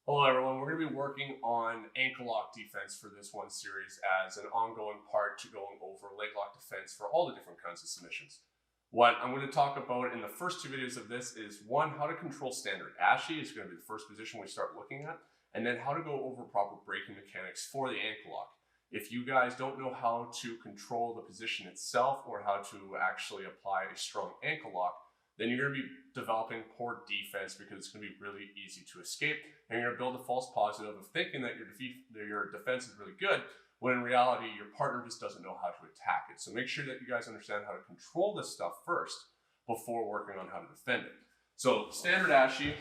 Hello everyone, we're going to be working on ankle lock defense for this one series as an ongoing part to going over leg lock defense for all the different kinds of submissions. What I'm going to talk about in the first two videos of this is one, how to control standard Ashi is going to be the first position we start looking at, and then how to go over proper braking mechanics for the ankle lock. If you guys don't know how to control the position itself or how to actually apply a strong ankle lock, then you're going to be developing poor defense because it's going to be really easy to escape, and you're going to build a false positive of thinking that your defense is really good, when in reality your partner just doesn't know how to attack it. So make sure that you guys understand how to control this stuff first before working on how to defend it. So standard Ashi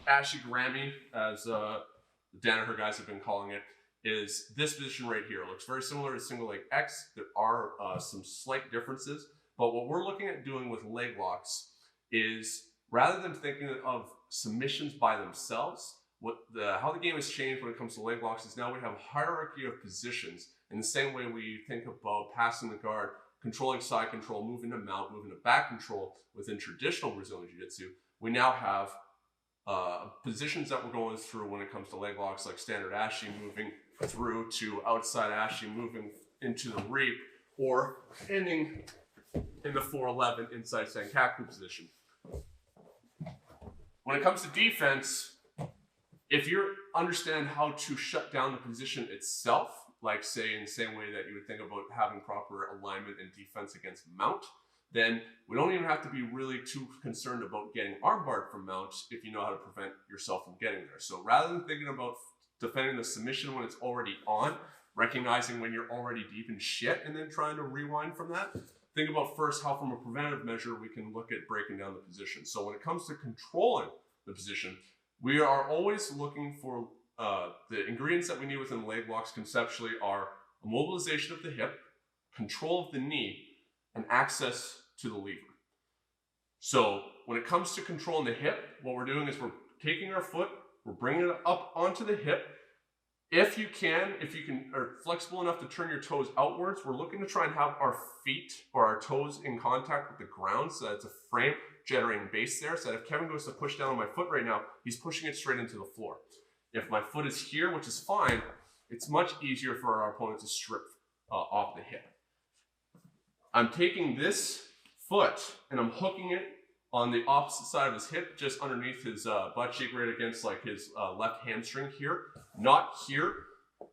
Grammy, as the Danaher guys have been calling it, is this position right here. It looks very similar to single leg X. There are some slight differences. But what we're looking at doing with leg locks is, rather than thinking of submissions by themselves, how the game has changed when it comes to leg locks is now we have a hierarchy of positions. In the same way we think about passing the guard, controlling side control, moving to mount, moving to back control within traditional Brazilian Jiu-Jitsu, we now have positions that we're going through when it comes to leg locks, like standard Ashi moving through to outside Ashi moving into the reap, or ending in the 411 inside Sankaku position. When it comes to defense, if you understand how to shut down the position itself, like say in the same way that you would think about having proper alignment and defense against mount, then we don't even have to be really too concerned about getting armbarred from mount if you know how to prevent yourself from getting there. So rather than thinking about defending the submission when it's already on, recognizing when you're already deep in shit and then trying to rewind from that, think about first how from a preventative measure we can look at breaking down the position. So when it comes to controlling the position, we are always looking for the ingredients that we need within leg locks conceptually are a mobilization of the hip, control of the knee, and access to the lever. So when it comes to controlling the hip, what we're doing is we're taking our foot, we're bringing it up onto the hip. If you are flexible enough to turn your toes outwards, we're looking to try and have our feet or our toes in contact with the ground so that it's a frame generating base there, so that if Kevin goes to push down on my foot right now, he's pushing it straight into the floor. If my foot is here, which is fine, it's much easier for our opponent to strip off the hip. I'm taking this foot and I'm hooking it on the opposite side of his hip, just underneath his butt cheek, right against like his left hamstring here, not here,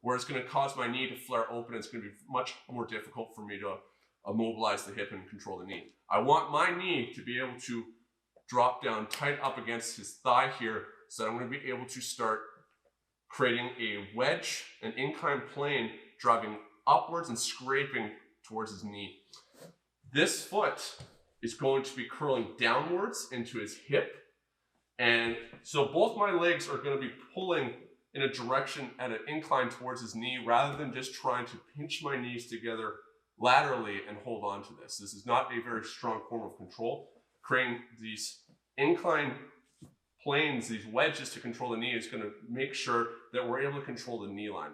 where it's going to cause my knee to flare open. It's going to be much more difficult for me to immobilize the hip and control the knee. I want my knee to be able to drop down tight up against his thigh here, so that I'm going to be able to start creating a wedge, an inclined plane, driving upwards and scraping towards his knee. This foot is going to be curling downwards into his hip, and so both my legs are going to be pulling in a direction at an incline towards his knee, rather than just trying to pinch my knees together laterally and hold on to this. This is not a very strong form of control. Creating these inclined planes, these wedges to control the knee, is going to make sure that we're able to control the knee line.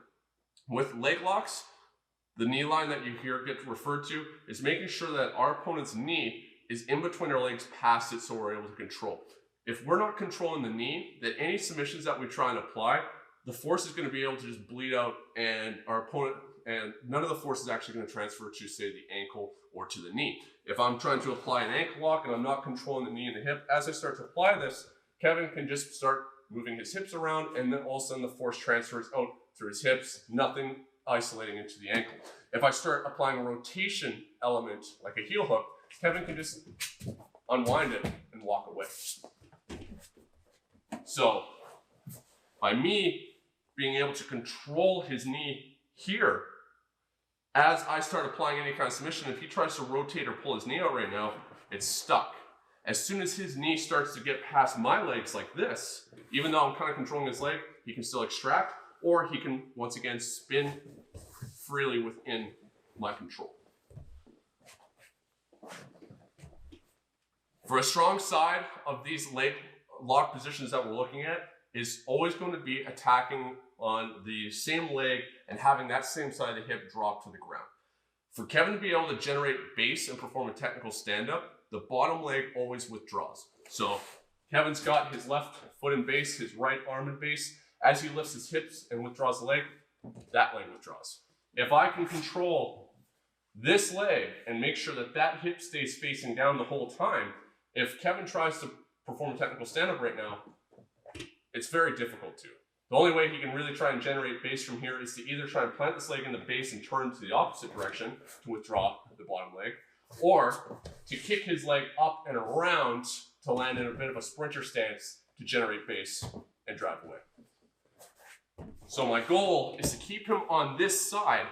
With leg locks, the knee line that you hear get referred to is making sure that our opponent's knee is in between our legs past it, so we're able to control. If we're not controlling the knee, then any submissions that we try and apply, the force is going to be able to just bleed out, and our opponent, and none of the force is actually going to transfer to, say, the ankle or to the knee. If I'm trying to apply an ankle lock and I'm not controlling the knee and the hip, as I start to apply this, Kevin can just start moving his hips around, and then all of a sudden the force transfers out through his hips, nothing isolating into the ankle. If I start applying a rotation element, like a heel hook, Kevin can just unwind it and walk away. So by me being able to control his knee here, as I start applying any kind of submission, if he tries to rotate or pull his knee out right now, it's stuck. As soon as his knee starts to get past my legs like this, even though I'm kind of controlling his leg, he can still extract, or he can once again spin freely within my control. For a strong side of these leg lock positions that we're looking at is always going to be attacking on the same leg and having that same side of the hip drop to the ground. For Kevin to be able to generate base and perform a technical stand-up, the bottom leg always withdraws. So Kevin's got his left foot in base, his right arm in base. As he lifts his hips and withdraws the leg, that leg withdraws. If I can control this leg and make sure that that hip stays facing down the whole time, if Kevin tries to perform a technical stand-up right now, it's very difficult to. The only way he can really try and generate base from here is to either try and plant this leg in the base and turn to the opposite direction to withdraw the bottom leg, or to kick his leg up and around to land in a bit of a sprinter stance to generate base and drive away. So my goal is to keep him on this side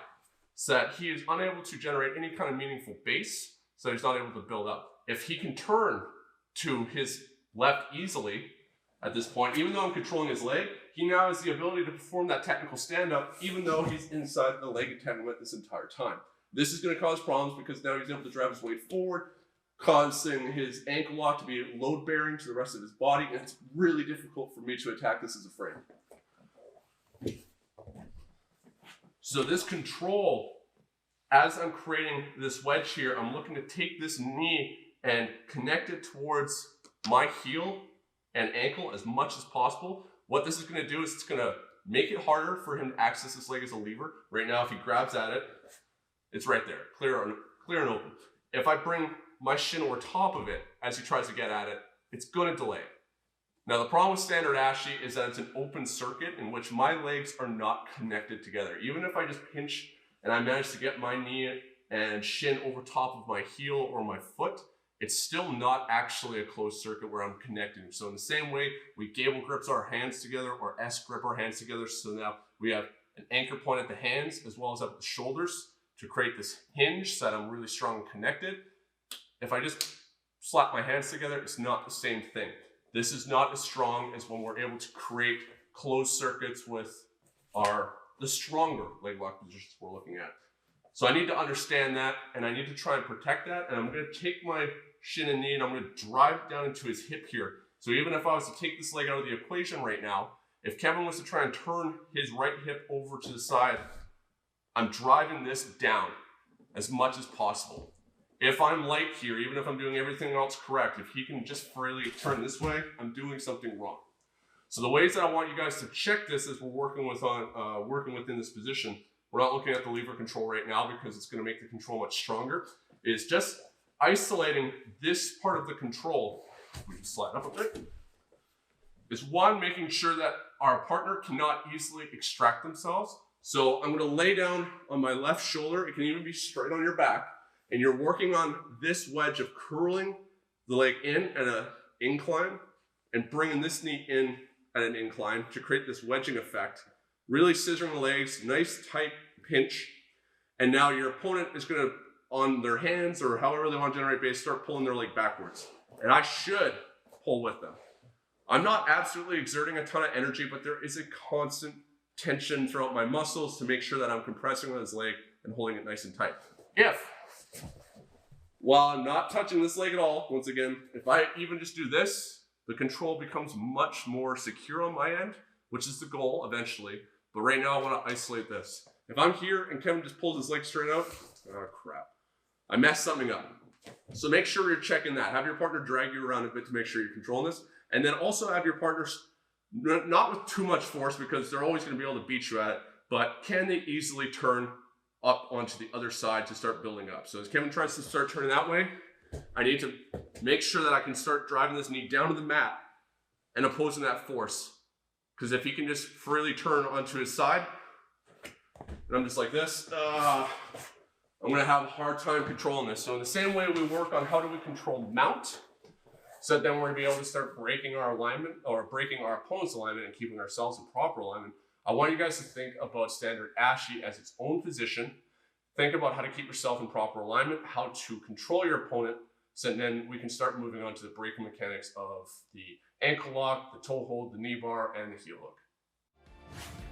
so that he is unable to generate any kind of meaningful base, so he's not able to build up. If he can turn to his left easily at this point, even though I'm controlling his leg, he now has the ability to perform that technical stand-up even though he's inside the leg entanglement this entire time. This is going to cause problems because now he's able to drive his weight forward, causing his ankle lock to be load-bearing to the rest of his body, and it's really difficult for me to attack this as a frame. So this control, as I'm creating this wedge here, I'm looking to take this knee and connect it towards my heel and ankle as much as possible. What this is going to do is it's going to make it harder for him to access this leg as a lever. Right now, if he grabs at it, it's right there, clear and open. If I bring my shin over top of it as he tries to get at it, it's going to delay. Now, the problem with standard Ashi is that it's an open circuit in which my legs are not connected together. Even if I just pinch and I manage to get my knee and shin over top of my heel or my foot, it's still not actually a closed circuit where I'm connecting. So in the same way, we gable grips our hands together or S grip our hands together. So now we have an anchor point at the hands as well as up at the shoulders to create this hinge so that I'm really strong and connected. If I just slap my hands together, it's not the same thing. This is not as strong as when we're able to create closed circuits with the stronger leg lock positions we're looking at. So I need to understand that, and I need to try and protect that, and I'm going to take my shin and knee and I'm going to drive down into his hip here. So even if I was to take this leg out of the equation right now, if Kevin was to try and turn his right hip over to the side, I'm driving this down as much as possible. If I'm light here, even if I'm doing everything else correct, if he can just freely turn this way, I'm doing something wrong. So the ways that I want you guys to check this as we're working within this position, we're not looking at the lever control right now because it's going to make the control much stronger, is just isolating this part of the control. We can slide up a bit. Is one, making sure that our partner cannot easily extract themselves. So I'm going to lay down on my left shoulder. It can even be straight on your back. And you're working on this wedge of curling the leg in at an incline and bringing this knee in at an incline to create this wedging effect. Really scissoring the legs, nice tight pinch. And now your opponent is going to, on their hands or however they want to generate base, start pulling their leg backwards. And I should pull with them. I'm not absolutely exerting a ton of energy, but there is a constant tension throughout my muscles to make sure that I'm compressing on his leg and holding it nice and tight. While I'm not touching this leg at all, once again, if I even just do this, the control becomes much more secure on my end, which is the goal eventually. But right now I want to isolate this. If I'm here and Kevin just pulls his leg straight out, oh crap, I messed something up. So make sure you're checking that. Have your partner drag you around a bit to make sure you're controlling this. And then also have your partners, not with too much force because they're always going to be able to beat you at it, but can they easily turn up onto the other side to start building up. So as Kevin tries to start turning that way, I need to make sure that I can start driving this knee down to the mat and opposing that force. Because if he can just freely turn onto his side, and I'm just like this, I'm going to have a hard time controlling this. So in the same way we work on how do we control mount, so then we're going to be able to start breaking our alignment or breaking our opponent's alignment and keeping ourselves in proper alignment. I want you guys to think about standard Ashi as its own position. Think about how to keep yourself in proper alignment, how to control your opponent, so then we can start moving on to the breaking mechanics of the ankle lock, the toe hold, the knee bar, and the heel hook.